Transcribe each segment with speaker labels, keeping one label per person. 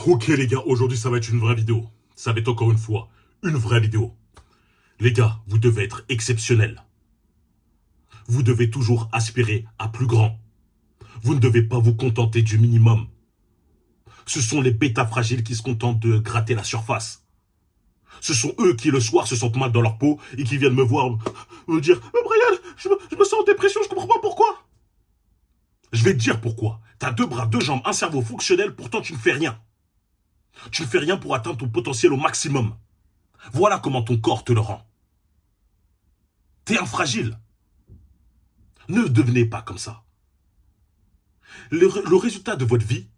Speaker 1: Ok les gars, aujourd'hui ça va être une vraie vidéo. Ça va être encore une fois une vraie vidéo. Les gars, vous devez être exceptionnels. Vous devez toujours aspirer à plus grand. Vous ne devez pas vous contenter du minimum. Ce sont les bêtas fragiles qui se contentent de gratter la surface. Ce sont eux qui le soir se sentent mal dans leur peau et qui viennent me voir me dire « Brian, je me sens en dépression, je comprends pas pourquoi ?» Je vais te dire pourquoi. T'as 2 bras, 2 jambes, un cerveau fonctionnel, pourtant tu ne fais rien. Tu ne fais rien pour atteindre ton potentiel au maximum. Voilà comment ton corps te le rend. T'es un fragile. Ne devenez pas comme ça. Le résultat de votre vie,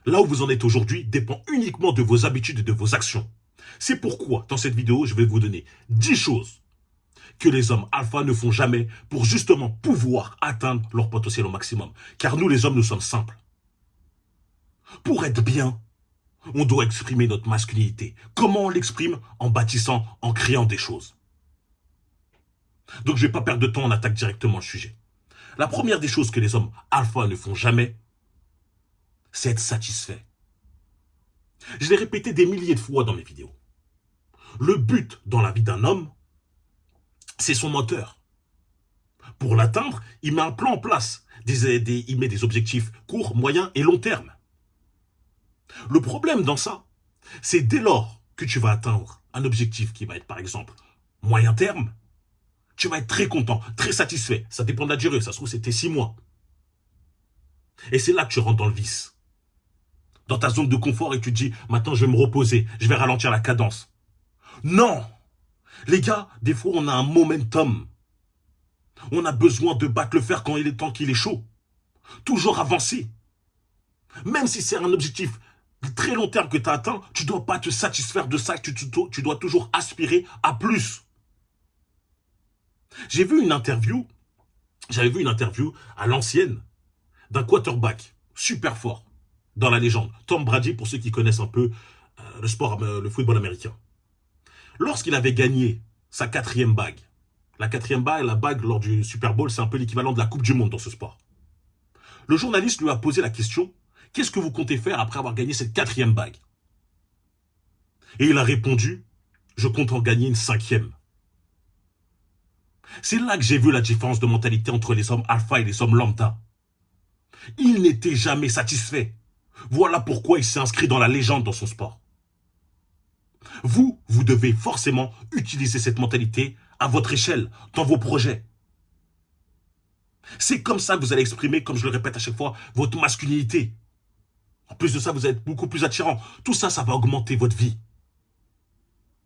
Speaker 1: là où vous en êtes aujourd'hui, dépend uniquement de vos habitudes et de vos actions. C'est pourquoi, dans cette vidéo, je vais vous donner 10 choses que les hommes alpha ne font jamais pour justement pouvoir atteindre leur potentiel au maximum. Car nous, les hommes, nous sommes simples. Pour être bien, on doit exprimer notre masculinité. Comment on l'exprime? En bâtissant, en créant des choses. Donc je ne vais pas perdre de temps, on attaque directement le sujet. La première des choses que les hommes alpha ne font jamais, c'est être satisfait. Je l'ai répété des milliers de fois dans mes vidéos. Le but dans la vie d'un homme, c'est son moteur. Pour l'atteindre, il met un plan en place. Il met des objectifs courts, moyens et long terme. Le problème dans ça, c'est dès lors que tu vas atteindre un objectif qui va être par exemple moyen terme, tu vas être très content, très satisfait. Ça dépend de la durée, ça se trouve c'était 6 mois. Et c'est là que tu rentres dans le vice. Dans ta zone de confort et tu te dis, maintenant je vais me reposer, je vais ralentir la cadence. Non! Les gars, des fois on a un momentum. On a besoin de battre le fer quand il est temps qu'il est chaud. Toujours avancer. Même si c'est un objectif très long terme que tu as atteint, tu ne dois pas te satisfaire de ça, tu dois toujours aspirer à plus. J'avais vu une interview à l'ancienne d'un quarterback super fort dans la légende, Tom Brady, pour ceux qui connaissent un peu le sport, le football américain. Lorsqu'il avait gagné sa 4e bague, la bague lors du Super Bowl, c'est un peu l'équivalent de la Coupe du Monde dans ce sport. Le journaliste lui a posé la question, qu'est-ce que vous comptez faire après avoir gagné cette 4e bague? Et il a répondu, je compte en gagner une 5e. C'est là que j'ai vu la différence de mentalité entre les hommes alpha et les hommes lambda. Il n'était jamais satisfait. Voilà pourquoi il s'est inscrit dans la légende dans son sport. Vous devez forcément utiliser cette mentalité à votre échelle, dans vos projets. C'est comme ça que vous allez exprimer, comme je le répète à chaque fois, votre masculinité. En plus de ça, vous allez être beaucoup plus attirant. Tout ça, ça va augmenter votre vie.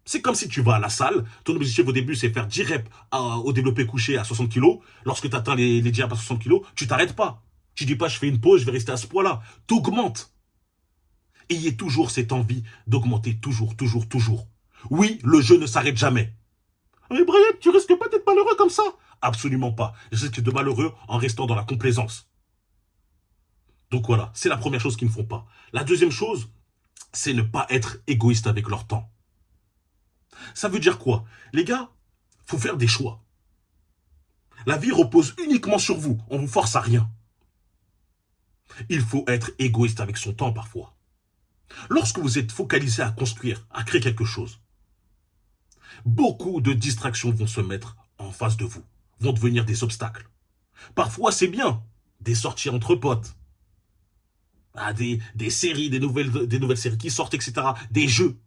Speaker 1: C'est comme si tu vas à la salle, ton objectif au début c'est faire 10 reps au développé couché à 60 kg. Lorsque tu atteins les 10 reps à 60 kg, tu t'arrêtes pas. Tu dis pas je fais une pause, je vais rester à ce poids-là. Tu augmentes. Ayez toujours cette envie d'augmenter, toujours. Oui, le jeu ne s'arrête jamais. Mais Brian, tu risques pas d'être malheureux comme ça? Absolument pas. Je risque de malheureux en restant dans la complaisance. Donc voilà, c'est la première chose qu'ils ne font pas. La deuxième chose, c'est ne pas être égoïste avec leur temps. Ça veut dire quoi? Les gars, faut faire des choix. La vie repose uniquement sur vous. On vous force à rien. Il faut être égoïste avec son temps parfois. Lorsque vous êtes focalisé à construire, à créer quelque chose, beaucoup de distractions vont se mettre en face de vous, vont devenir des obstacles. Parfois, c'est bien, des sorties entre potes, des séries, des nouvelles séries qui sortent, etc., des jeux.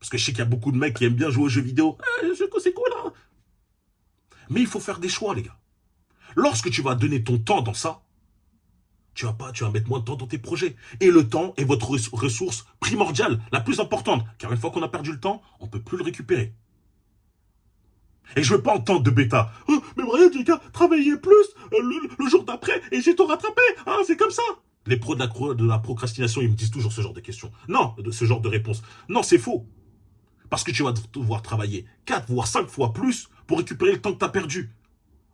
Speaker 1: Parce que je sais qu'il y a beaucoup de mecs qui aiment bien jouer aux jeux vidéo. C'est cool, hein. Mais il faut faire des choix, les gars. Lorsque tu vas donner ton temps dans ça, tu vas mettre moins de temps dans tes projets. Et le temps est votre ressource primordiale, la plus importante. Car une fois qu'on a perdu le temps, on ne peut plus le récupérer. Et je ne veux pas entendre de bêta. Oh, mais Brian, les gars, travaillez plus le jour d'après et j'ai tout rattrapé. Hein, c'est comme ça. Les pros de la procrastination, ils me disent toujours ce genre de questions. Non, ce genre de réponse. Non, c'est faux. Parce que tu vas devoir travailler 4 voire 5 fois plus pour récupérer le temps que tu as perdu.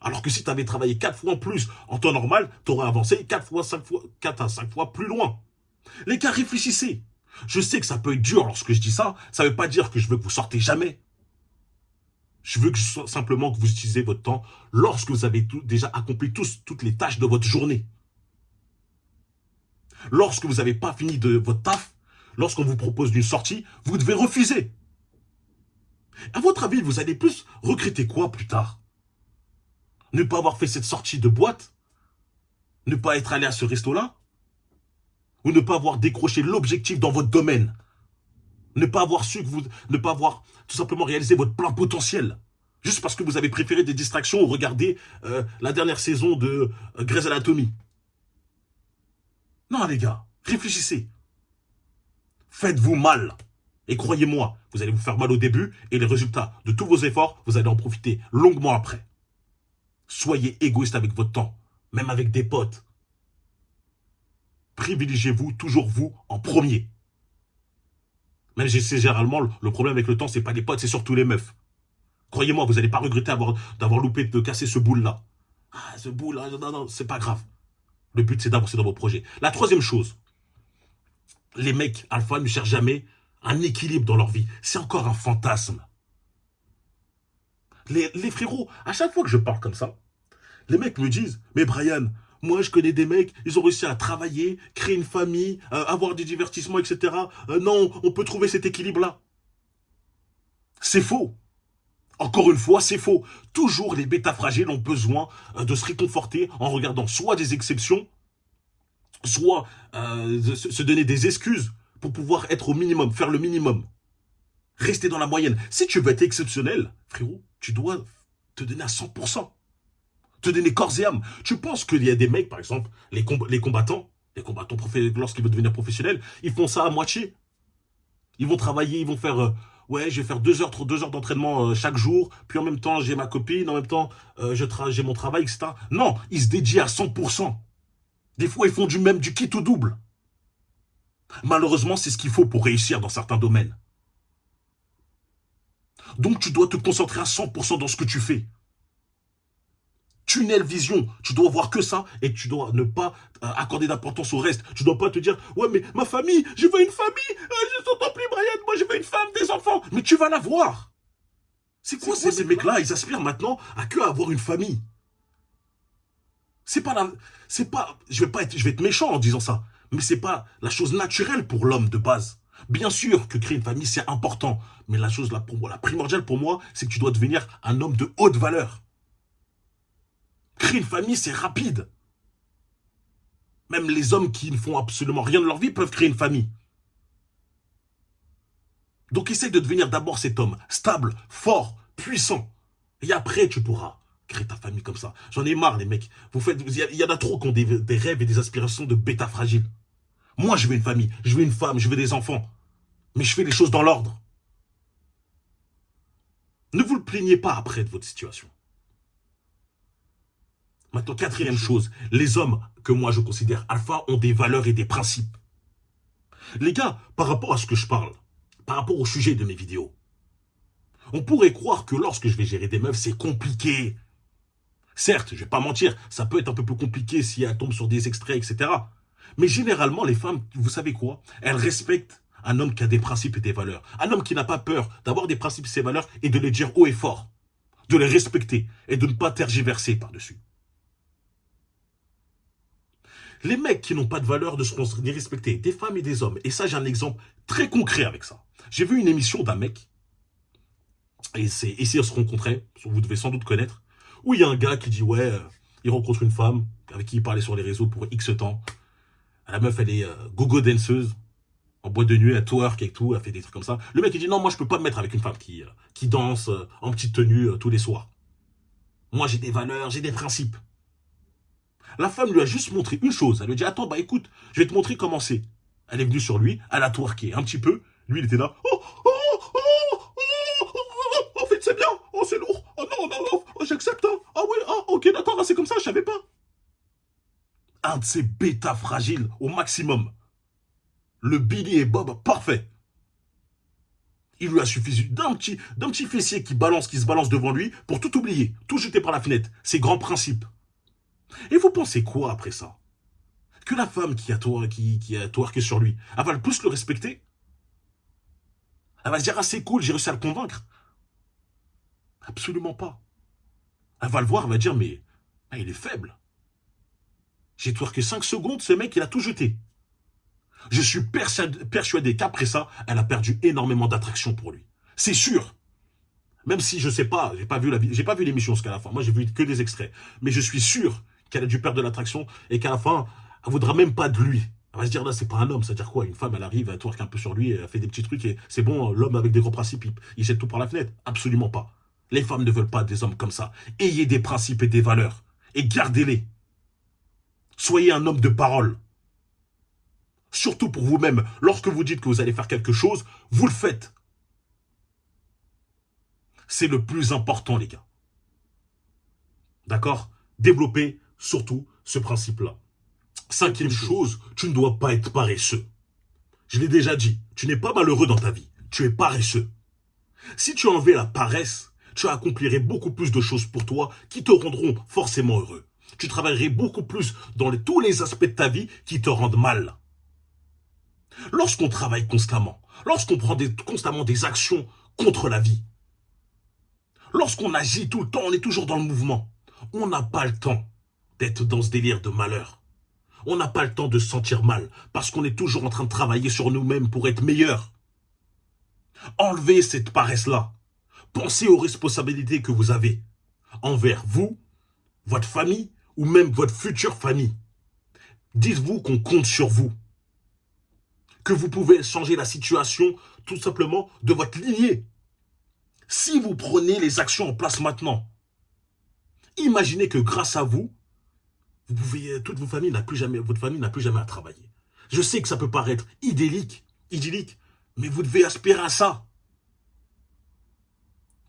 Speaker 1: Alors que si tu avais travaillé 4 fois en plus en temps normal, tu aurais avancé 4 à 5 fois plus loin. Les gars, réfléchissez. Je sais que ça peut être dur lorsque je dis ça. Ça ne veut pas dire que je veux que vous sortez jamais. Je veux simplement que vous utilisez votre temps lorsque vous avez déjà accompli toutes les tâches de votre journée. Lorsque vous n'avez pas fini de votre taf, lorsqu'on vous propose une sortie, vous devez refuser. À votre avis, vous allez plus regretter quoi plus tard? Ne pas avoir fait cette sortie de boîte? Ne pas être allé à ce resto-là? Ou ne pas avoir décroché l'objectif dans votre domaine? Ne pas avoir su que vous... Ne pas avoir tout simplement réalisé votre plein potentiel? Juste parce que vous avez préféré des distractions ou regarder la dernière saison de Grey's Anatomy? Non, les gars, réfléchissez. Faites-vous mal. Et croyez-moi, vous allez vous faire mal au début et les résultats de tous vos efforts, vous allez en profiter longuement après. Soyez égoïste avec votre temps, même avec des potes. Privilégiez-vous toujours vous en premier. Même si c'est généralement le problème avec le temps, c'est pas les potes, c'est surtout les meufs. Croyez-moi, vous n'allez pas regretter d'avoir loupé de casser ce boule-là. Ah, ce boule-là, non, non, c'est pas grave. Le but, c'est d'avancer dans vos projets. La troisième chose, les mecs alpha ne cherchent jamais un équilibre dans leur vie. C'est encore un fantasme. Les frérots, à chaque fois que je parle comme ça, les mecs me disent, mais Brian, moi je connais des mecs, ils ont réussi à travailler, créer une famille, avoir des divertissements, etc. Non, on peut trouver cet équilibre-là. C'est faux. Encore une fois, c'est faux. Toujours les bêtas fragiles ont besoin de se réconforter en regardant soit des exceptions, soit se donner des excuses pour pouvoir être au minimum, faire le minimum. Rester dans la moyenne. Si tu veux être exceptionnel, frérot, tu dois te donner à 100%. Te donner corps et âme. Tu penses qu'il y a des mecs, par exemple, les combattants lorsqu'ils veulent devenir professionnels, ils font ça à moitié. Ils vont travailler, ils vont faire... ouais, je vais faire 2 heures d'entraînement chaque jour, puis en même temps, j'ai ma copine, en même temps, j'ai mon travail, etc. Non, ils se dédient à 100%. Des fois, ils font du kit au double. Malheureusement, c'est ce qu'il faut pour réussir dans certains domaines. Donc, tu dois te concentrer à 100% dans ce que tu fais. Tunnel vision, tu dois voir que ça et tu dois ne pas accorder d'importance au reste. Tu dois pas te dire, ouais mais ma famille, je veux une famille, je t'entends plus Brian, moi je veux une femme, des enfants, mais tu vas l'avoir. C'est quoi ces mecs-là, ils aspirent maintenant à que avoir une famille. C'est pas je vais être méchant en disant ça, mais c'est pas la chose naturelle pour l'homme de base. Bien sûr que créer une famille c'est important, mais la chose la primordiale pour moi, c'est que tu dois devenir un homme de haute valeur. Créer une famille, c'est rapide. Même les hommes qui ne font absolument rien de leur vie peuvent créer une famille. Donc essaye de devenir d'abord cet homme stable, fort, puissant. Et après, tu pourras créer ta famille comme ça. J'en ai marre, les mecs. Il y en a trop qui ont des rêves et des aspirations de bêta fragiles. Moi, je veux une famille, je veux une femme, je veux des enfants. Mais je fais les choses dans l'ordre. Ne vous le plaignez pas après de votre situation. Maintenant, quatrième chose, les hommes que moi je considère alpha ont des valeurs et des principes. Les gars, par rapport à ce que je parle, par rapport au sujet de mes vidéos, on pourrait croire que lorsque je vais gérer des meufs, c'est compliqué. Certes, je vais pas mentir, ça peut être un peu plus compliqué si elles tombent sur des extraits, etc. Mais généralement, les femmes, vous savez quoi? Elles respectent un homme qui a des principes et des valeurs. Un homme qui n'a pas peur d'avoir des principes et des valeurs et de les dire haut et fort. De les respecter et de ne pas tergiverser par-dessus. Les mecs qui n'ont pas de valeur ne seront ni respectés, des femmes et des hommes. Et ça, j'ai un exemple très concret avec ça. J'ai vu une émission d'un mec, et c'est Ici on se rencontrait, vous devez sans doute connaître, où il y a un gars qui dit, ouais, il rencontre une femme avec qui il parlait sur les réseaux pour X temps. La meuf, elle est gogo danseuse, en boîte de nuit, elle twerk et tout, elle fait des trucs comme ça. Le mec, il dit, non, moi, je peux pas me mettre avec une femme qui danse en petite tenue tous les soirs. Moi, j'ai des valeurs, j'ai des principes. La femme lui a juste montré une chose. Elle lui a dit, attends, bah écoute, je vais te montrer comment c'est. Elle est venue sur lui, elle a twerké un petit peu. Lui, il était là. Oh, oh, oh, oh, oh, oh, en fait, c'est bien. Oh, c'est lourd. Oh non, non, non, oh, j'accepte. Hein. Ah oui, ah, ok, d'accord, c'est comme ça, je savais pas. Un de ces bêtas fragiles au maximum. Le Billy et Bob, parfait. Il lui a suffi d'un petit fessier qui se balance devant lui pour tout oublier, tout jeter par la fenêtre. Ses grands principes. Et vous pensez quoi après ça? Que la femme qui a twerké sur lui, elle va le plus le respecter? Elle va se dire, ah c'est cool, j'ai réussi à le convaincre? Absolument pas. Elle va le voir, elle va dire, mais il est faible. J'ai twerké 5 secondes, ce mec, il a tout jeté. Je suis persuadé qu'après ça, elle a perdu énormément d'attraction pour lui. C'est sûr. Même si je sais pas, j'ai pas vu l'émission jusqu'à la fin. Moi, j'ai vu que des extraits. Mais je suis sûr qu'elle a dû perdre de l'attraction et qu'à la fin, elle voudra même pas de lui. Elle va se dire, là, c'est pas un homme. C'est-à-dire quoi? Une femme, elle arrive, elle twerk un peu sur lui, elle fait des petits trucs et c'est bon, l'homme avec des gros principes, il jette tout par la fenêtre. Absolument pas. Les femmes ne veulent pas des hommes comme ça. Ayez des principes et des valeurs. Et gardez-les. Soyez un homme de parole. Surtout pour vous-même. Lorsque vous dites que vous allez faire quelque chose, vous le faites. C'est le plus important, les gars. D'accord? Développez surtout ce principe-là. Cinquième chose, tu ne dois pas être paresseux. Je l'ai déjà dit, tu n'es pas malheureux dans ta vie. Tu es paresseux. Si tu enlevais la paresse, tu accomplirais beaucoup plus de choses pour toi qui te rendront forcément heureux. Tu travaillerais beaucoup plus dans tous les aspects de ta vie qui te rendent mal. Lorsqu'on travaille constamment, lorsqu'on prend constamment des actions contre la vie, lorsqu'on agit tout le temps, on est toujours dans le mouvement, on n'a pas le temps d'être dans ce délire de malheur. On n'a pas le temps de se sentir mal parce qu'on est toujours en train de travailler sur nous-mêmes pour être meilleurs. Enlevez cette paresse-là. Pensez aux responsabilités que vous avez envers vous, votre famille ou même votre future famille. Dites-vous qu'on compte sur vous. Que vous pouvez changer la situation tout simplement de votre lignée. Si vous prenez les actions en place maintenant, imaginez que grâce à vous, toute votre famille n'a plus jamais à travailler. Je sais que ça peut paraître idyllique, mais vous devez aspirer à ça.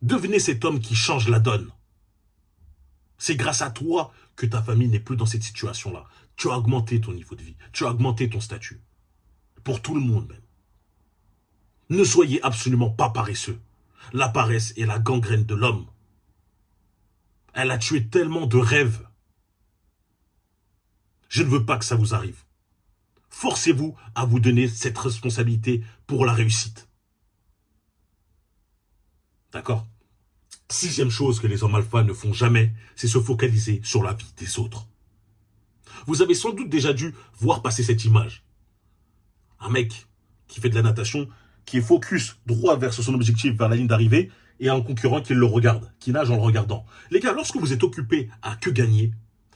Speaker 1: Devenez cet homme qui change la donne. C'est grâce à toi que ta famille n'est plus dans cette situation-là. Tu as augmenté ton niveau de vie, tu as augmenté ton statut. Pour tout le monde même. Ne soyez absolument pas paresseux. La paresse est la gangrène de l'homme. Elle a tué tellement de rêves. Je ne veux pas que ça vous arrive. Forcez-vous à vous donner cette responsabilité pour la réussite. D'accord? Sixième chose que les hommes alpha ne font jamais, c'est se focaliser sur la vie des autres. Vous avez sans doute déjà dû voir passer cette image. Un mec qui fait de la natation, qui est focus droit vers son objectif, vers la ligne d'arrivée, et un concurrent qui le regarde, qui nage en le regardant. Les gars, lorsque vous êtes occupé à que gagner,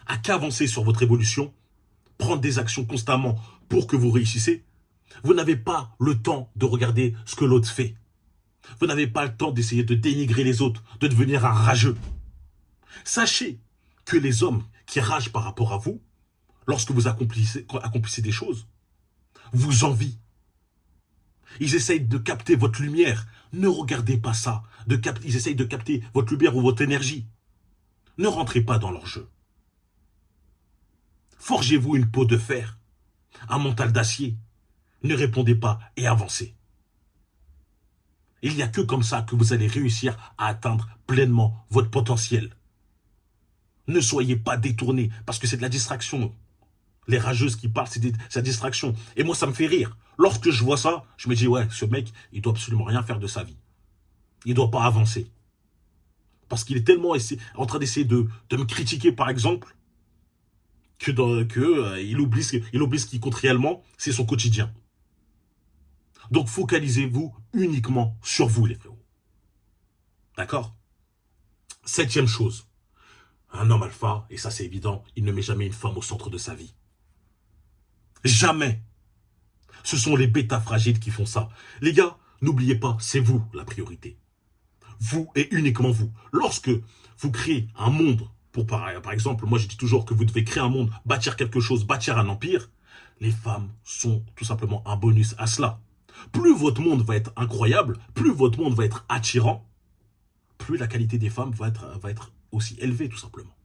Speaker 1: à qu'avancer sur votre évolution, prendre des actions constamment pour que vous réussissez, vous n'avez pas le temps de regarder ce que l'autre fait. Vous n'avez pas le temps d'essayer de dénigrer les autres, de devenir un rageux. Sachez que les hommes qui ragent par rapport à vous, lorsque vous accomplissez des choses, vous envient. Ils essayent de capter votre lumière. Ne regardez pas ça. Ils essayent de capter votre lumière ou votre énergie. Ne rentrez pas dans leur jeu. Forgez-vous une peau de fer, un mental d'acier. Ne répondez pas et avancez. Il n'y a que comme ça que vous allez réussir à atteindre pleinement votre potentiel. Ne soyez pas détournés parce que c'est de la distraction. Les rageuses qui parlent, c'est la distraction. Et moi, ça me fait rire. Lorsque je vois ça, je me dis, ouais, ce mec, il doit absolument rien faire de sa vie. Il ne doit pas avancer. Parce qu'il est tellement en train d'essayer de me critiquer, par exemple, il oublie ce qui compte réellement, c'est son quotidien. Donc, focalisez-vous uniquement sur vous, les frérots. D'accord? Septième chose. Un homme alpha, et ça c'est évident, il ne met jamais une femme au centre de sa vie. Jamais. Ce sont les bêtas fragiles qui font ça. Les gars, n'oubliez pas, c'est vous la priorité. Vous et uniquement vous. Lorsque vous créez un monde, par exemple, moi je dis toujours que vous devez créer un monde, bâtir quelque chose, bâtir un empire, les femmes sont tout simplement un bonus à cela. Plus votre monde va être incroyable, plus votre monde va être attirant, plus la qualité des femmes va être aussi élevée tout simplement.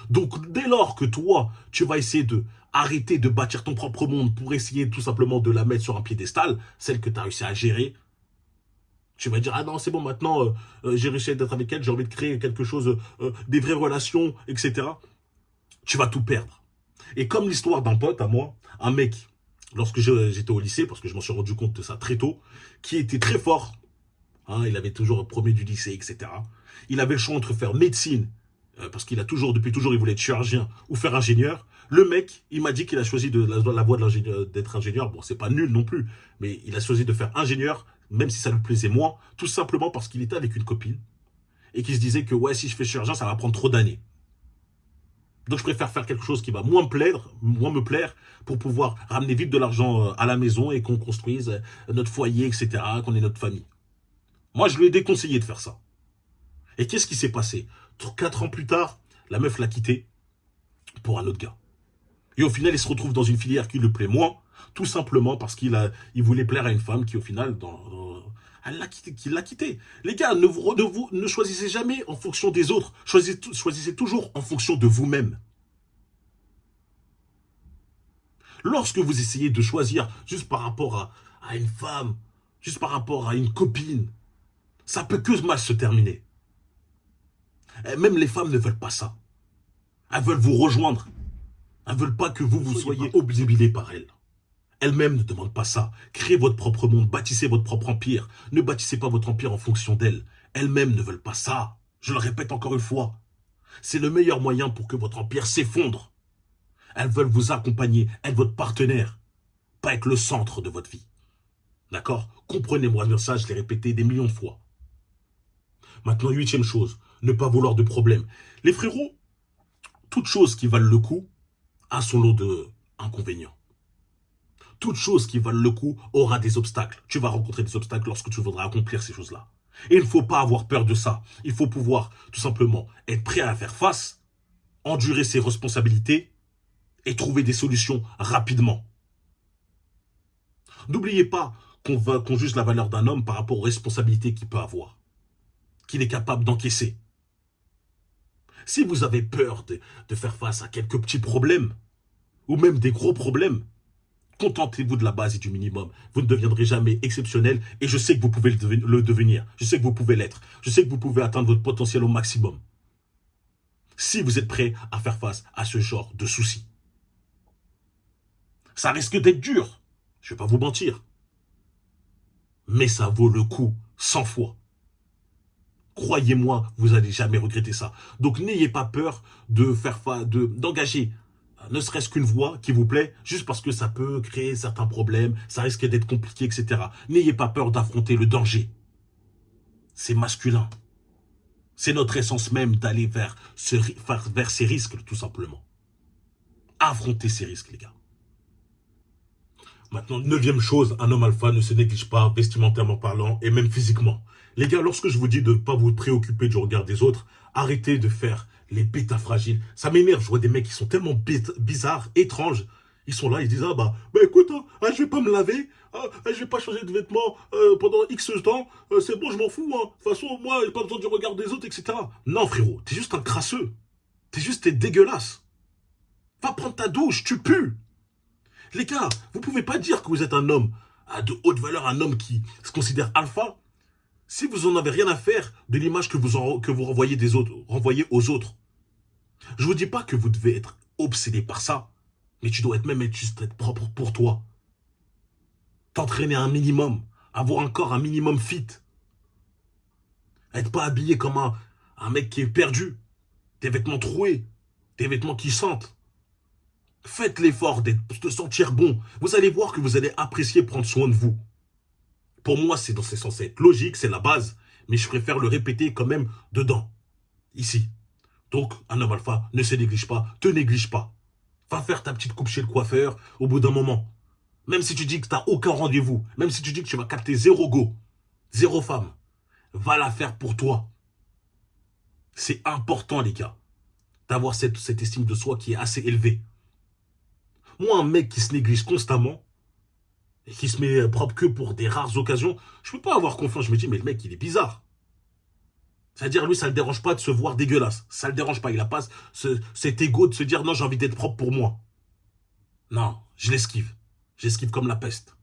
Speaker 1: Donc dès lors que toi, tu vas essayer de arrêter de bâtir ton propre monde pour essayer tout simplement de la mettre sur un piédestal, celle que tu as réussi à gérer, tu vas dire, ah non, c'est bon, maintenant, j'ai réussi à être avec elle, j'ai envie de créer quelque chose, des vraies relations, etc. Tu vas tout perdre. Et comme l'histoire d'un pote à moi, un mec, lorsque j'étais au lycée, parce que je m'en suis rendu compte de ça très tôt, qui était très fort, hein, il avait toujours premier du lycée, etc. Il avait le choix entre faire médecine, parce qu'il a toujours, depuis toujours, il voulait être chirurgien ou faire ingénieur. Le mec, il m'a dit qu'il a choisi la voie d'être ingénieur. Bon, c'est pas nul non plus, mais il a choisi de faire ingénieur, même si ça lui plaisait moins, tout simplement parce qu'il était avec une copine et qu'il se disait que ouais, si je fais chirurgien, ça va prendre trop d'années. Donc je préfère faire quelque chose qui va moins me plaire, pour pouvoir ramener vite de l'argent à la maison et qu'on construise notre foyer, etc., qu'on ait notre famille. Moi, je lui ai déconseillé de faire ça. Et qu'est-ce qui s'est passé? 4 ans plus tard, la meuf l'a quitté pour un autre gars. Et au final, il se retrouve dans une filière qui lui plaît moins, tout simplement parce il voulait plaire à une femme qui, au final, elle l'a quitté, qui l'a quitté. Les gars, ne choisissez jamais en fonction des autres. Choisissez toujours en fonction de vous-même. Lorsque vous essayez de choisir juste par rapport à une femme, juste par rapport à une copine, ça peut que mal se terminer. Et même les femmes ne veulent pas ça. Elles veulent vous rejoindre. Elles ne veulent pas que vous soyez obnubilé par elles. Elles-mêmes ne demandent pas ça. Créez votre propre monde, bâtissez votre propre empire. Ne bâtissez pas votre empire en fonction d'elles. Elles-mêmes ne veulent pas ça. Je le répète encore une fois. C'est le meilleur moyen pour que votre empire s'effondre. Elles veulent vous accompagner, être votre partenaire, pas être le centre de votre vie. D'accord? Comprenez-moi bien ça, je l'ai répété des millions de fois. Maintenant, 8e chose, ne pas vouloir de problème. Les frérots, toute chose qui valent le coup a son lot d'inconvénients. Toute chose qui valent le coup aura des obstacles. Tu vas rencontrer des obstacles lorsque tu voudras accomplir ces choses-là. Et il ne faut pas avoir peur de ça. Il faut pouvoir, tout simplement, être prêt à faire face, endurer ses responsabilités et trouver des solutions rapidement. N'oubliez pas qu'on juge la valeur d'un homme par rapport aux responsabilités qu'il peut avoir, qu'il est capable d'encaisser. Si vous avez peur de faire face à quelques petits problèmes, ou même des gros problèmes, contentez-vous de la base et du minimum. Vous ne deviendrez jamais exceptionnel et je sais que vous pouvez le devenir. Je sais que vous pouvez l'être. Je sais que vous pouvez atteindre votre potentiel au maximum. Si vous êtes prêt à faire face à ce genre de soucis. Ça risque d'être dur. Je ne vais pas vous mentir. Mais ça vaut le coup 100 fois. Croyez-moi, vous n'allez jamais regretter ça. Donc n'ayez pas peur d'engager ne serait-ce qu'une voie qui vous plaît, juste parce que ça peut créer certains problèmes, ça risque d'être compliqué, etc. N'ayez pas peur d'affronter le danger. C'est masculin. C'est notre essence même d'aller vers ces risques, tout simplement. Affrontez ces risques, les gars. Maintenant, 9e chose, un homme alpha ne se néglige pas, vestimentairement parlant, et même physiquement. Les gars, lorsque je vous dis de ne pas vous préoccuper du regard des autres, arrêtez de faire les bêtas fragiles. Ça m'énerve, je vois des mecs qui sont tellement bizarres, étranges. Ils sont là, ils disent, bah écoute, je vais pas me laver, je vais pas changer de vêtements pendant X temps, c'est bon, je m'en fous, de toute façon, moi, j'ai pas besoin du regard des autres, etc. Non, frérot, t'es juste un crasseux. T'es dégueulasse. Va prendre ta douche, tu pues. Les gars, vous pouvez pas dire que vous êtes un homme de haute valeur, un homme qui se considère alpha, si vous en avez rien à faire de l'image que vous renvoyez aux autres. Je vous dis pas que vous devez être obsédé par ça, mais tu dois juste être propre pour toi. T'entraîner un minimum, avoir un corps un minimum fit. Être pas habillé comme un mec qui est perdu, des vêtements troués, des vêtements qui sentent. Faites l'effort de sentir bon. Vous allez voir que vous allez apprécier prendre soin de vous. Pour moi, c'est censé être logique, c'est la base. Mais je préfère le répéter quand même dedans. Ici. Donc, un homme alpha ne se néglige pas, te néglige pas. Va faire ta petite coupe chez le coiffeur au bout d'un moment. Même si tu dis que tu n'as aucun rendez-vous, même si tu dis que tu vas capter 0 go, 0 femme, va la faire pour toi. C'est important, les gars, d'avoir cette estime de soi qui est assez élevée. Moi, un mec qui se néglige constamment et qui se met propre que pour des rares occasions, je peux pas avoir confiance. Je me dis, mais le mec, il est bizarre. C'est-à-dire, lui, ça ne le dérange pas de se voir dégueulasse. Ça ne le dérange pas. Il n'a pas cet ego de se dire, non, j'ai envie d'être propre pour moi. Non, je l'esquive. J'esquive comme la peste.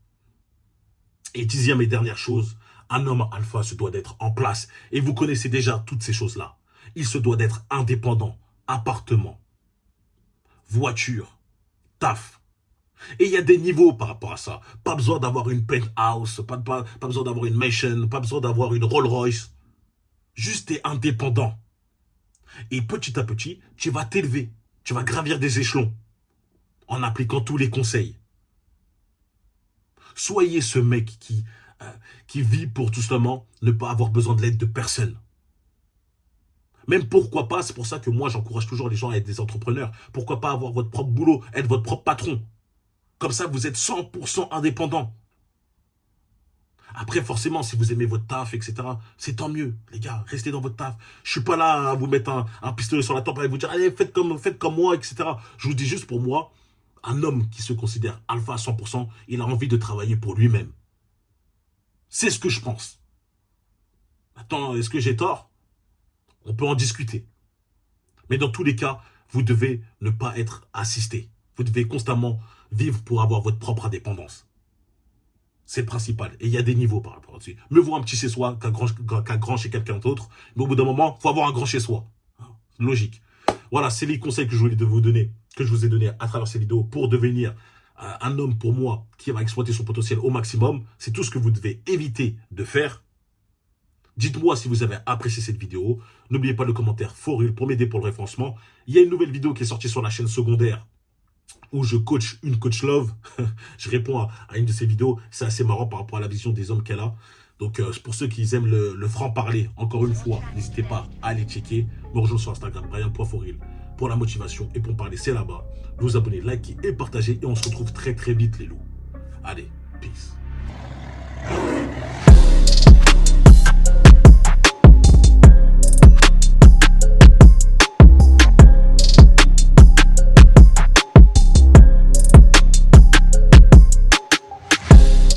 Speaker 1: Et 10e et dernière chose, un homme alpha se doit d'être en place. Et vous connaissez déjà toutes ces choses-là. Il se doit d'être indépendant. Appartement, voiture, taf. Et il y a des niveaux par rapport à ça. Pas besoin d'avoir une penthouse, pas besoin d'avoir une mansion, pas besoin d'avoir une Rolls Royce. Juste t'es indépendant. Et petit à petit, tu vas t'élever. Tu vas gravir des échelons en appliquant tous les conseils. Soyez ce mec qui vit pour tout simplement ne pas avoir besoin de l'aide de personne. Même pourquoi pas, c'est pour ça que moi j'encourage toujours les gens à être des entrepreneurs. Pourquoi pas avoir votre propre boulot, être votre propre patron. Comme ça, vous êtes 100% indépendant. Après, forcément, si vous aimez votre taf, etc., c'est tant mieux. Les gars, restez dans votre taf. Je suis pas là à vous mettre un pistolet sur la tempe et vous dire, allez, faites comme moi, etc. Je vous dis juste pour moi, un homme qui se considère alpha à 100%, il a envie de travailler pour lui-même. C'est ce que je pense. Maintenant, est-ce que j'ai tort? On peut en discuter. Mais dans tous les cas, vous devez ne pas être assisté. Vous devez constamment vivre pour avoir votre propre indépendance. C'est le principal. Et il y a des niveaux par rapport à ça. Mieux vaut un petit chez soi qu'un grand chez quelqu'un d'autre. Mais au bout d'un moment, il faut avoir un grand chez soi. Logique. Voilà, c'est les conseils que je voulais vous donner, que je vous ai donnés à travers ces vidéos pour devenir un homme, pour moi, qui va exploiter son potentiel au maximum. C'est tout ce que vous devez éviter de faire. Dites-moi si vous avez apprécié cette vidéo. N'oubliez pas le commentaire Forul pour m'aider pour le référencement. Il y a une nouvelle vidéo qui est sortie sur la chaîne secondaire où je coach une coach love. Je réponds à une de ces vidéos. C'est assez marrant par rapport à la vision des hommes qu'elle a. Donc, pour ceux qui aiment le franc-parler, encore une fois, n'hésitez pas à aller checker. Me rejoindre sur Instagram, Brian.Foril, pour la motivation et pour parler, c'est là-bas. Vous abonner, likez et partagez. Et on se retrouve très très vite, les loups. Allez, peace.